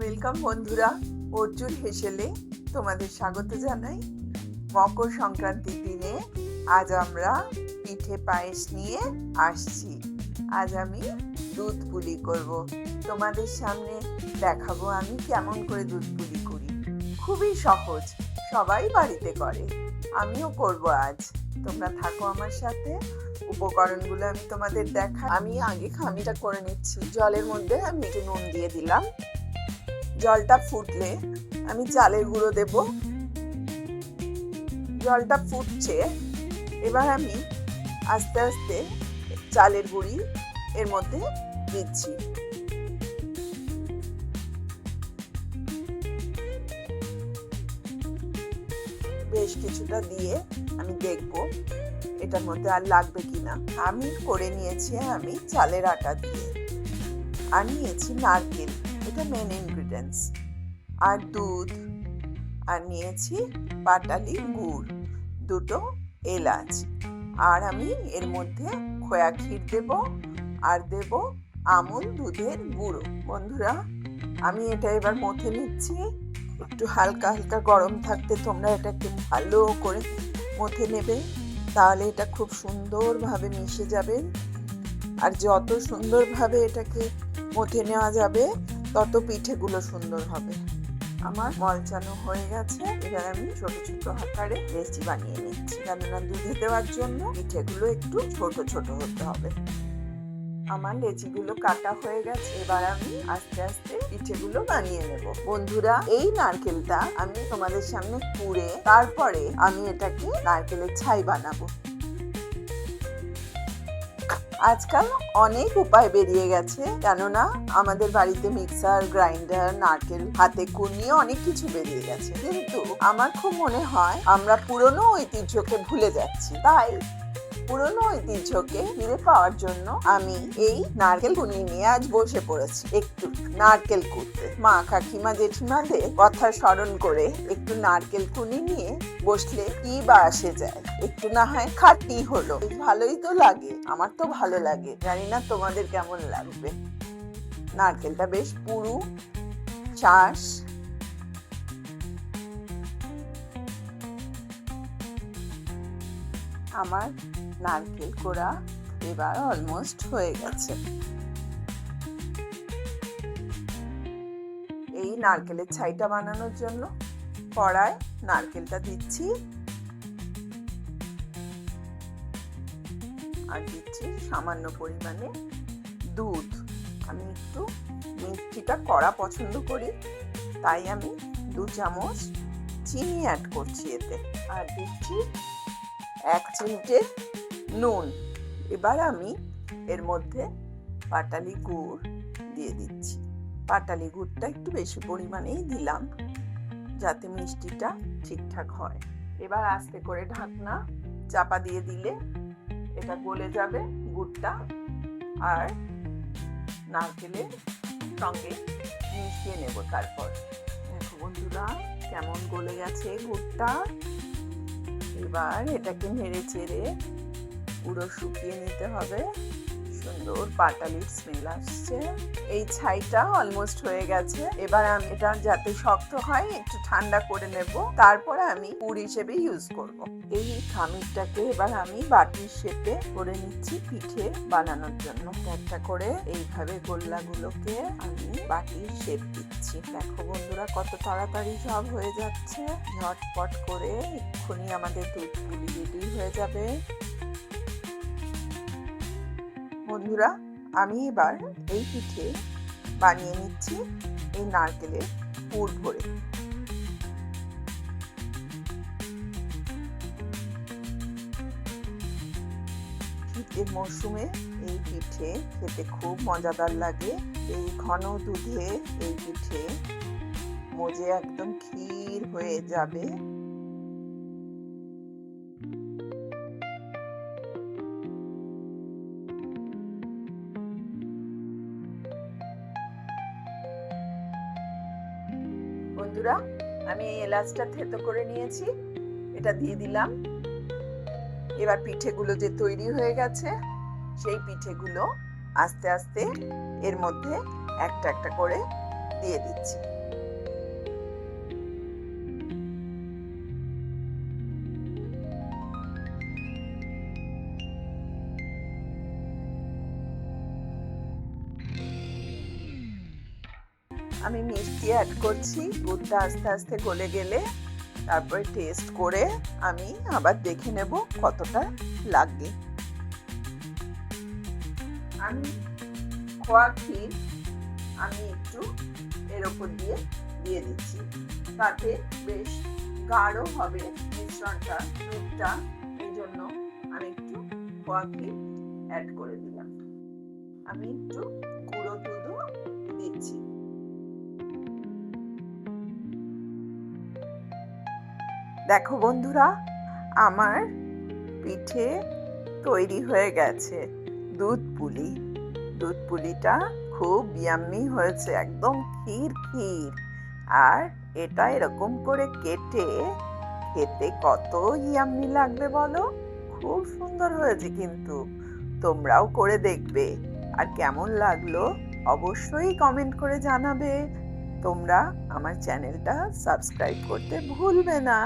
Welcome বন্ধুরা, অর্জুন হেসেলে তোমাদের স্বাগত জানাই। মকর সংক্রান্তির দিনে আজ আমরা পিঠে পায়েস নিয়ে আসছি। আজ আমি দুধ পুলি করব। তোমাদের সামনে দেখাবো আমি কেমন করে দুধ পুলি করি। খুবই সহজ, সবাই বাড়িতে করে, আমিও করব আজ। তোমরা থাকো আমার সাথে। উপকরণগুলো আমি তোমাদের দেখাই। আমি আগে খামিটা করে নিচ্ছি। জলের মধ্যে আমি একটু নুন দিয়ে দিলাম। জলটা ফুটলে আমি চালের গুঁড়ো দেব। জলটা ফুটছে, এবার আমি আস্তে আস্তে চালের গুঁড়ি এর মধ্যে দিচ্ছি। বেশ কিছুটা দিয়ে আমি দেখব এটার মধ্যে আর লাগবে কিনা। আমি করে নিয়েছি আমি চালের আটা দিয়ে, আর নিয়েছি নারকেল, এটা মেন ইনগ্রিডিয়েন্টস, আর দুধ, আর নিয়েছি পাটালি গুড়, দুটো এলাচ, আর আমি এর মধ্যে খোয়া ক্ষীর দেব, আর দেব আমুল দুধের গুঁড়ো। বন্ধুরা, আমি এটা এবার মথে নিচ্ছি। একটু হালকা হালকা গরম থাকতে তোমরা এটাকে ভালো করে মথে নেবে, তাহলে এটা খুব সুন্দরভাবে মিশে যাবে। আর যত সুন্দরভাবে এটাকে মথে নেওয়া যাবে তত পিঠেগুলো সুন্দর হবে। আমার মলচানো হয়ে গেছে, এবার আমি ছোট ছোট আকারে লেচি বানিয়ে নিচ্ছি, কেননা দুধে দেওয়ার জন্য পিঠেগুলো একটু ছোট ছোট হতে হবে। আমার লেচিগুলো কাটা হয়ে গেছে, এবার আমি আস্তে আস্তে পিঠেগুলো বানিয়ে নেব। বন্ধুরা, এই নারকেলটা আমি তোমাদের সামনে পুড়ে তারপরে আমি এটাকে নারকেলের ছাই বানাবো। আজকাল অনেক উপায় বেরিয়ে গেছে, কেননা আমাদের বাড়িতে মিক্সার, গ্রাইন্ডার, নারকেল হাতে কুড়িয়ে অনেক কিছু বেরিয়ে গেছে, কিন্তু আমার খুব মনে হয় আমরা পুরনো ঐতিহ্যকে ভুলে যাচ্ছি। তাই পুরনো ঐতিহ্যকে ফিরে পাওয়ার জন্য আমি এই নারকেল কুড়িয়ে নিয়ে আজ বসে পড়েছি একটু নারকেল কুড়তে। মা, কাকিমা, জেঠিমাদের কথা স্মরণ করে একটু নারকেল কুড়িয়ে নিয়ে বসলে কি বা আসে যায়, একটু না হয় খাটনি হলো, ভালোই তো লাগে। আমার তো ভালো লাগে, জানি না তোমাদের কেমন লাগবে। নারকেলটা বেশ পুরু, চাষ। আমার নারকেল কোড়া এবার অলমোস্ট হয়ে গেছে। এই নারকেলের ছাইটা বানানোর জন্য কড়ায় নারকেলটা দিচ্ছি, আর দিচ্ছি সামান্য পরিমাণে দুধ। আমি একটু মিষ্টিটা কড়া পছন্দ করি, তাই আমি 2 চামচ চিনি অ্যাড করছি এতে, আর দিচ্ছি 1 চিমটে নুন। এবার আমি এর মধ্যে পাটালি গুড় দিয়ে দিচ্ছি। পাটালি গুড়টা একটু বেশি পরিমাণেই দিলাম, যাতে মিষ্টিটা ঠিকঠাক হয়। এবার আস্তে করে ঢাকনা চাপা দিয়ে দিলে এটা গলে যাবে গুড়টা, আর নারকেলের সঙ্গে মিশিয়ে নেব। তারপর দেখো বন্ধুরা, কেমন গলে গেছে গুড়টা। এবার এটাকে নেড়ে চেড়ে পুরো শুকিয়ে নিতে হবে। সুন্দর পাটালির স্মেল আসছে। এই ছাইটা অলমোস্ট হয়ে গেছে। এবার আমি এটা যাতে শক্ত হয় একটু ঠান্ডা করে নেব, তারপরে আমি পুর হিসেবে ইউজ করব। এই খামিরটাকে এবার আমি বাটির শেপে করে নিচ্ছি পিঠে বানানোর জন্য। একটা করে এইভাবে গোল্লাগুলোকে আমি বাটির শেপ দিচ্ছি। দেখো বন্ধুরা, কত তাড়াতাড়ি সব হয়ে যাচ্ছে। ঝটপট করে এক্ষুনি আমাদের দুধ পুলি রেডি হয়ে যাবে। বন্ধুরা, আমি এবার এই পিঠে বানিয়ে নিচ্ছি এই নারকেলের পুর ভরে। শীতের মরশুমে এই পিঠে খেতে খুব মজাদার লাগে। এই ঘন দুধে এই পিঠে মজে একদম ক্ষীর হয়ে যাবে। বন্ধুরা, আমি এই এলাচটা থেতো করে নিয়েছি, এটা দিয়ে দিলাম। এবার পিঠেগুলো যে তৈরি হয়ে গেছে, সেই পিঠেগুলো আস্তে আস্তে এর মধ্যে একটা একটা করে দিয়ে দিচ্ছি। আমি মিষ্টি অ্যাড করছি। দুধটা আস্তে আস্তে গলে গেলে তারপরে টেস্ট করে আমি আবার দেখে নেব কতটা লাগে। আমি খোয়া ক্ষীর আমি একটু এর ওপর দিয়ে দিচ্ছি, তাতে বেশ গাঢ় হবে মিশ্রণটা, দুধটা। এই জন্য আমি একটু খোয়া ক্ষীর অ্যাড করে দিলাম। আমি একটু গুঁড়ো দুধও দিচ্ছি। দেখো বন্ধুরা, আমার পিঠে তৈরি হয়ে গেছে দুধ পুলি। দুধ পুলিটা খুব ইয়াম্মি হয়েছে, একদম ক্ষীর ক্ষীর। আর এটা এরকম করে কেটে খেতে কত ইয়াম্মি লাগবে বলো। খুব সুন্দর হয়েছে কিন্তু, তোমরাও করে দেখবে। আর কেমন লাগলো অবশ্যই কমেন্ট করে জানাবে। তোমরা আমার চ্যানেলটা সাবস্ক্রাইব করতে ভুলবে না।